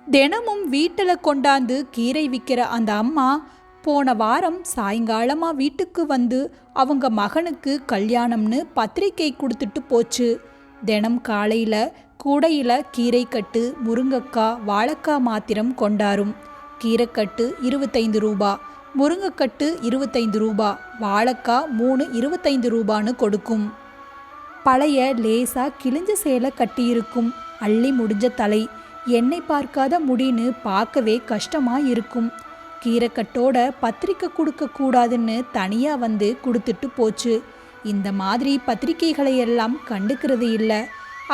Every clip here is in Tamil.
தினமும் வீட்டில் கொண்டாந்து கீரை விற்கிற அந்த அம்மா போன வாரம் சாயங்காலமாக வீட்டுக்கு வந்து அவங்க மகனுக்கு கல்யாணம்னு பத்திரிக்கை கொடுத்துட்டு போச்சு. தினம் காலையில் கூடையில் கீரைக்கட்டு, முருங்கைக்காய், வாழைக்காய் மாத்திரம் கொண்டாரும். கீரைக்கட்டு 25 ரூபா, முருங்கைக்கட்டு 25 ரூபா, வாழைக்காய் 3 25 ரூபான்னு கொடுக்கும். பழைய லேசாக கிழிஞ்ச சேலை கட்டியிருக்கும். அள்ளி முடிஞ்ச தலை, எண்ணெய் பார்க்காத முடின்னு பார்க்கவே கஷ்டமாக இருக்கும். கீரைக்கட்டோட பத்திரிக்கை கொடுக்கக்கூடாதுன்னு தனியாக வந்து கொடுத்துட்டு போச்சு. இந்த மாதிரி பத்திரிக்கைகளை எல்லாம் கண்டுக்கிறது இல்லை.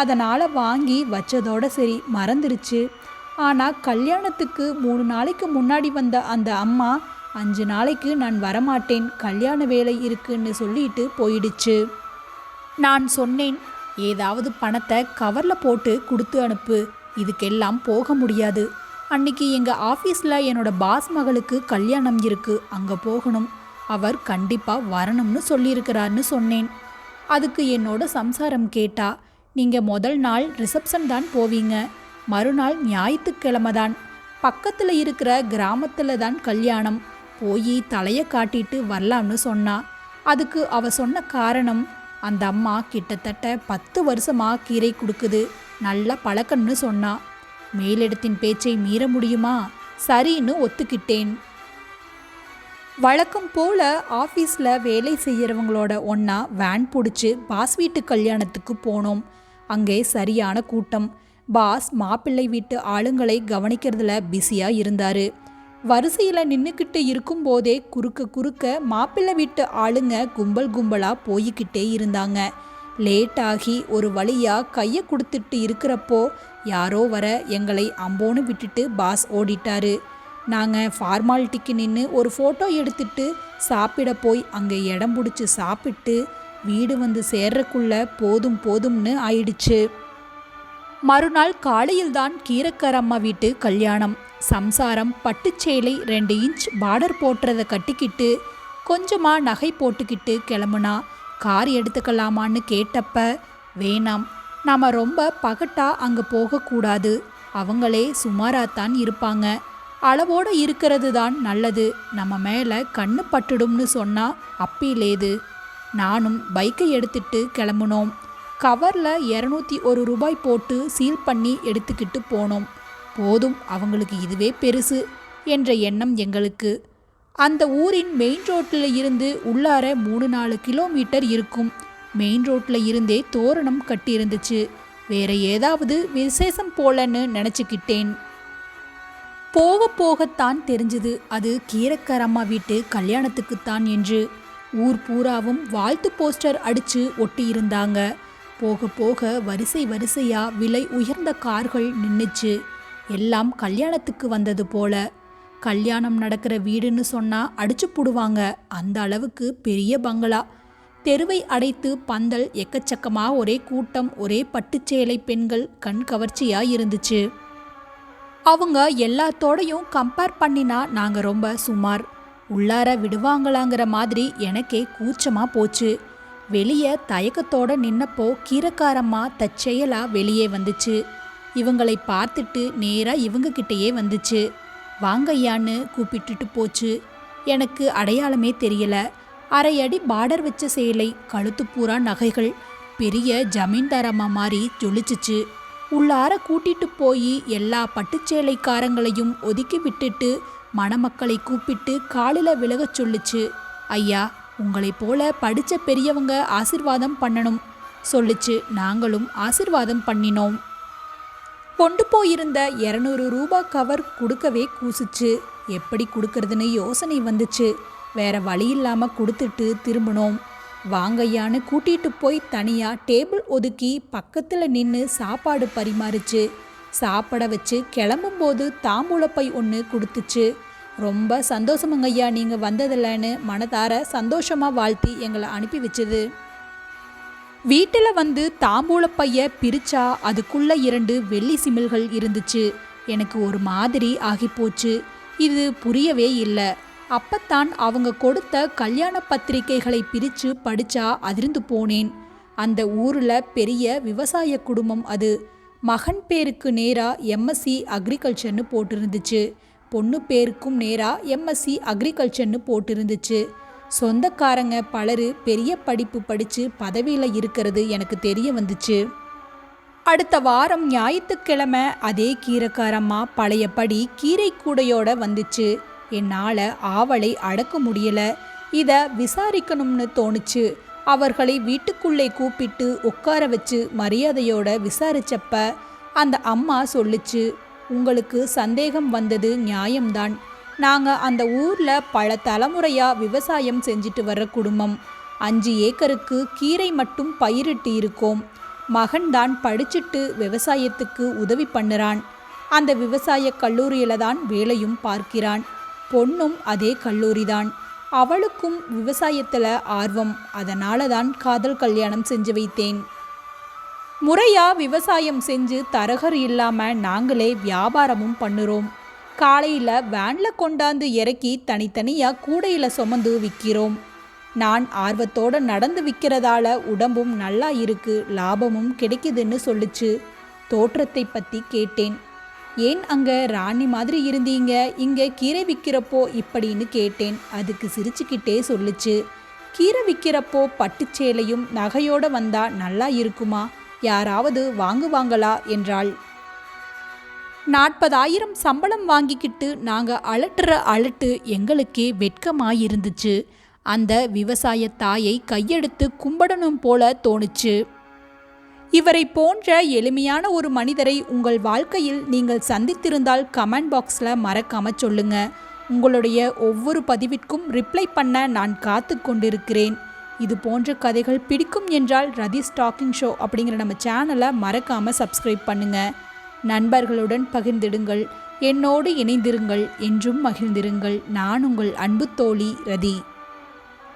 அதனால் வாங்கி வச்சதோட சரி, மறந்துருச்சு. ஆனால் கல்யாணத்துக்கு 3 நாளைக்கு முன்னாடி வந்த அந்த அம்மா 5 நாளைக்கு நான் வரமாட்டேன், கல்யாண வேலை இருக்குன்னு சொல்லிட்டு போயிடுச்சு. நான் சொன்னேன், ஏதாவது பணத்தை கவரில் போட்டு கொடுத்து அனுப்பு, இதுக்கெல்லாம் போக முடியாது. அன்னைக்கு எங்கள் ஆஃபீஸில் என்னோட பாஸ் மகளுக்கு கல்யாணம் இருக்குது, அங்கே போகணும், அவர் கண்டிப்பாக வரணும்னு சொல்லியிருக்கிறார்னு சொன்னேன். அதுக்கு என்னோட சம்சாரம் கேட்டா, நீங்கள் முதல் நாள் ரிசப்ஷன் தான் போவீங்க, மறுநாள் ஞாயிற்றுக்கிழமை தான், பக்கத்தில் இருக்கிற கிராமத்தில் தான் கல்யாணம், போய் தலையை காட்டிட்டு வரலாம்னு சொன்னா. அதுக்கு அவ சொன்ன காரணம், அந்த அம்மா கிட்டத்தட்ட 10 வருஷமாக கீரை கொடுக்குது, நல்ல பழக்கம்னு சொன்னா. மேலிடத்தின் பேச்சை மீற முடியுமா? சரின்னு ஒத்துக்கிட்டேன். வழக்கம் போல் ஆஃபீஸில் வேலை செய்கிறவங்களோட ஒன்றா வேன் பிடிச்சி பாஸ் வீட்டு கல்யாணத்துக்கு போனோம். அங்கே சரியான கூட்டம். பாஸ் மாப்பிள்ளை வீட்டு ஆளுங்களை கவனிக்கிறதுல பிஸியாக இருந்தார். வரிசையில் நின்றுக்கிட்டு இருக்கும்போதே குறுக்க மாப்பிள்ளை வீட்டு ஆளுங்க கும்பல் கும்பலாக போய்கிட்டே இருந்தாங்க. லேட்டாகி ஒரு வழியாக கையை கொடுத்துட்டு இருக்கிறப்போ யாரோ வர எங்களை அம்போன்னு விட்டுட்டு பாஸ் ஓடிட்டாரு. நாங்கள் ஃபார்மாலிட்டிக்கு நின்று ஒரு ஃபோட்டோ எடுத்துட்டு சாப்பிட போய் அங்கே இடம் பிடிச்சி சாப்பிட்டு வீடு வந்து சேர்றக்குள்ள போதும்னு ஆயிடுச்சு. மறுநாள் காலையில்தான் கீரைக்காரம்மா வீட்டு கல்யாணம். சம்சாரம் பட்டுச்சேலை 2 இன்ச் பார்டர் போட்டுறதை கட்டிக்கிட்டு கொஞ்சமாக நகை போட்டுக்கிட்டு கிளம்புனா. கார் எடுத்துக்கலாமான்னு கேட்டப்ப, வேணாம், நாம் ரொம்ப பகட்டாக அங்கே போகக்கூடாது, அவங்களே சுமாராகத்தான் இருப்பாங்க, அளவோடு இருக்கிறது தான் நல்லது, நம்ம மேலே கண்ணு பட்டுடும்னு சொன்னால் அப்பிலேது. நானும் பைக்கை எடுத்துட்டு கிளம்புனோம். கவரில் 201 ரூபாய் போட்டு சீல் பண்ணி எடுத்துக்கிட்டு போனோம். போதும், அவங்களுக்கு இதுவே பெருசு என்ற எண்ணம் எங்களுக்கு. அந்த ஊரின் மெயின் ரோட்டில் இருந்து உள்ளார 3-4 கிலோமீட்டர் இருக்கும். மெயின் ரோட்டில் இருந்தே தோரணம் கட்டியிருந்துச்சு. வேற ஏதாவது விசேஷம் போலன்னு நினச்சிக்கிட்டேன். போகத்தான் தெரிஞ்சுது அது கீரைக்காரம்மா வீட்டு கல்யாணத்துக்குத்தான் என்று. ஊர் பூராவும் வாழ்த்து போஸ்டர் அடித்து ஒட்டியிருந்தாங்க. போக வரிசையாக விலை உயர்ந்த கார்கள் நின்றுச்சு. எல்லாம் கல்யாணத்துக்கு வந்தது போல. கல்யாணம் நடக்கிற வீடுன்னு சொன்னால் அடிச்சு போடுவாங்க, அந்த அளவுக்கு பெரிய பங்களா. தெருவை அடைத்து பந்தல், எக்கச்சக்கமாக ஒரே கூட்டம், ஒரே பட்டுச்சேலை பெண்கள், கண் கவர்ச்சியாக இருந்துச்சு. அவங்க எல்லாத்தோடையும் கம்பேர் பண்ணினா நாங்கள் ரொம்ப சுமார். உள்ளார விடுவாங்களாங்கிற மாதிரி எனக்கே கூச்சமாக போச்சு. வெளியே தயக்கத்தோடு நின்னப்போ கீரைக்காரம்மா தற்செயலாக வெளியே வந்துச்சு. இவங்களை பார்த்துட்டு நேராக இவங்கக்கிட்டேயே வந்துச்சு. வாங்கய்யான்னு கூப்பிட்டுட்டு போச்சு. எனக்கு அடையாளமே தெரியல. 1/2 அடி பார்டர் வச்ச சேலை, கழுத்து பூரா நகைகள், பெரிய ஜமீன்தாரம்மா மாதிரி ஜொலிச்சிச்சு. உள்ளார கூட்டிட்டு போய் எல்லா பட்டுச்சேலைக்காரங்களையும் ஒதுக்கி விட்டுட்டு மணமக்களை கூப்பிட்டு காலில் விலகச் சொல்லுச்சு. ஐயா, உங்களை போல படித்த பெரியவங்க ஆசிர்வாதம் பண்ணணும் சொல்லுச்சு. நாங்களும் ஆசிர்வாதம் பண்ணினோம். கொண்டு போயிருந்த 200 ரூபாய் கவர் கொடுக்கவே கூசிச்சு. எப்படி கொடுக்கறதுன்னு யோசனை வந்துச்சு. வேற வழி இல்லாமல் கொடுத்துட்டு திரும்பினோம். வாங்கய்யான்னு கூட்டிகிட்டு போய் தனியாக டேபிள் ஒதுக்கி பக்கத்தில் நின்று சாப்பாடு பரிமாறிச்சு. சாப்பிட வச்சு கிளம்பும்போது தாம்பூலப்பை ஒன்று கொடுத்துச்சு. ரொம்ப சந்தோஷமங்கய்யா நீங்கள் வந்ததில்லன்னு மனதார சந்தோஷமாக வாழ்த்தி எங்களை அனுப்பி வச்சுது. வீட்டில் வந்து தாம்பூலப்பையை பிரிச்சா அதுக்குள்ளே 2 வெள்ளி சிமில்கள் இருந்துச்சு. எனக்கு ஒரு மாதிரி ஆகிப்போச்சு. இது புரியவே இல்லை. அப்பத்தான் அவங்க கொடுத்த கல்யாண பத்திரிகைகளை பிரித்து படித்தா அதிர்ந்து போனேன். அந்த ஊரில் பெரிய விவசாய குடும்பம் அது. மகன் பேருக்கு நேராக எம்எஸ்சி அக்ரிகல்ச்சர்னு போட்டிருந்துச்சு. பொண்ணு பேருக்கும் நேராக எம்எஸ்சி அக்ரிகல்ச்சர்னு போட்டிருந்துச்சு. சொந்தக்காரங்க பலர் பெரிய படிப்பு படித்து பதவியில் இருக்கிறது எனக்கு தெரிய வந்துச்சு. அடுத்த வாரம் ஞாயிற்றுக்கிழமை அதே கீரைக்காரம்மா பழையபடி கீரை கூடையோட வந்துச்சு. என்னால் ஆவலை அடக்க முடியல. இதை விசாரிக்கணும்னு தோணுச்சு. அவர்களை வீட்டுக்குள்ளே கூப்பிட்டு உட்கார வச்சு மரியாதையோட விசாரிச்சப்ப அந்த அம்மா சொல்லுச்சு, உங்களுக்கு சந்தேகம் வந்தது நியாயம்தான். நாங்கள் அந்த ஊரில் பல தலைமுறையாக விவசாயம் செஞ்சுட்டு வர்ற குடும்பம். 5 ஏக்கருக்கு கீரை மட்டும் பயிரிட்டு இருக்கோம். மகன்தான் படிச்சுட்டு விவசாயத்துக்கு உதவி பண்ணுறான். அந்த விவசாய கல்லூரியில் தான் வேலையும் பார்க்கிறான். பொண்ணும் அதே கல்லூரிதான். அவளுக்கும் விவசாயத்தில் ஆர்வம். அதனால தான் காதல் கல்யாணம் செஞ்சு வைத்தேன். முறையாக விவசாயம் செஞ்சு தரகர் இல்லாமல் நாங்களே வியாபாரமும் பண்ணுறோம். காலையில் வேனில் கொண்டாந்து இறக்கி தனித்தனியாக கூடையில் சுமந்து விற்கிறோம். நான் ஆர்வத்தோடு நடந்து விற்கிறதால உடம்பும் நல்லா இருக்கு, லாபமும் கிடைக்குதுன்னு சொல்லுச்சு. தோற்றத்தை பற்றி கேட்டேன். ஏன் அங்கே ராணி மாதிரி இருந்தீங்க, இங்கே கீரை விற்கிறப்போ இப்படின்னு கேட்டேன். அதுக்கு சிரிச்சுக்கிட்டே சொல்லுச்சு, கீரை விற்கிறப்போ பட்டுச்சேலையும் நகையோடு வந்தால் நல்லா இருக்குமா, யாராவது வாங்குவாங்களா என்றாள். 40,000 சம்பளம் வாங்கிக்கிட்டு நாங்கள் அலட்டுற அலட்டு எங்களுக்கே வெட்கமாயிருந்துச்சு. அந்த விவசாய தாயை கையெடுத்து கும்பிடணும் போல தோணுச்சு. இவரை போன்ற எளிமையான ஒரு மனிதரை உங்கள் வாழ்க்கையில் நீங்கள் சந்தித்திருந்தால் கமெண்ட் பாக்ஸில் மறக்காம சொல்லுங்க. உங்களுடைய ஒவ்வொரு பதிவிற்கும் ரிப்ளை பண்ண நான் காத்து கொண்டிருக்கிறேன். இது போன்ற கதைகள் பிடிக்கும் என்றால் ரதீஸ் டாக்கிங் ஷோ அப்படிங்கிற நம்ம சேனலை மறக்காமல் சப்ஸ்கிரைப் பண்ணுங்க. நண்பர்களுடன் பகிர்ந்திடுங்கள். என்னோடு இணைந்திருங்கள். என்றும் மகிழ்ந்திருங்கள். நான் உங்கள் அன்பு தோழி ரதி.